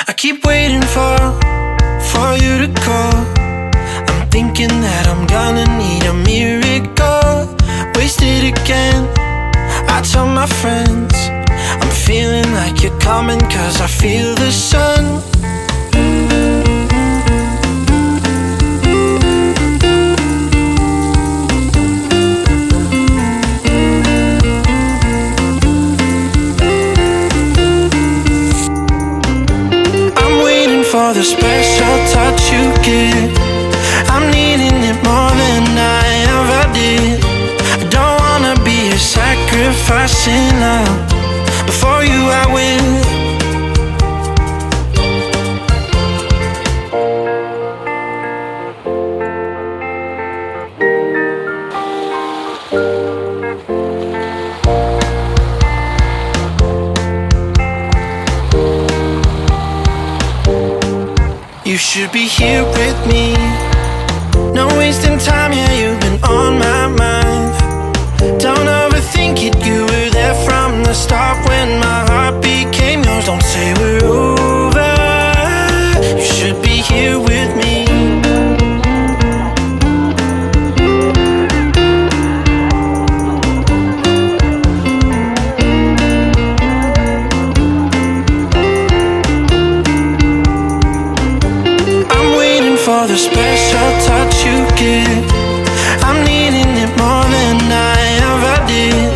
I keep waiting for you to call. I'm thinking that I'm gonna need a miracle. Wasted again, I tell my friends I'm feeling like you're coming, cause I feel the sun. For the special touch you give, I'm needing it more than I ever did. I don't wanna be a sacrificing love. Before you I will. You should be here with me. No wasting time, yeah, you've been on my mind. Don't overthink it, you were there from the start when my heart became yours. Don't say we're over. You should be here with me. For the special touch you give, I'm needing it more than I ever did.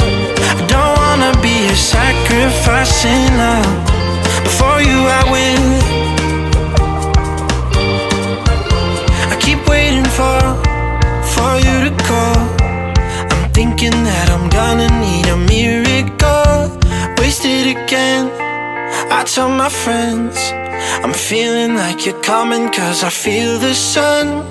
I don't wanna be a sacrificing love. Before you I will. I keep waiting for you to call. I'm thinking that I'm gonna need a miracle. Wasted again, I tell my friends I'm feeling like you're coming, cause I feel the sun.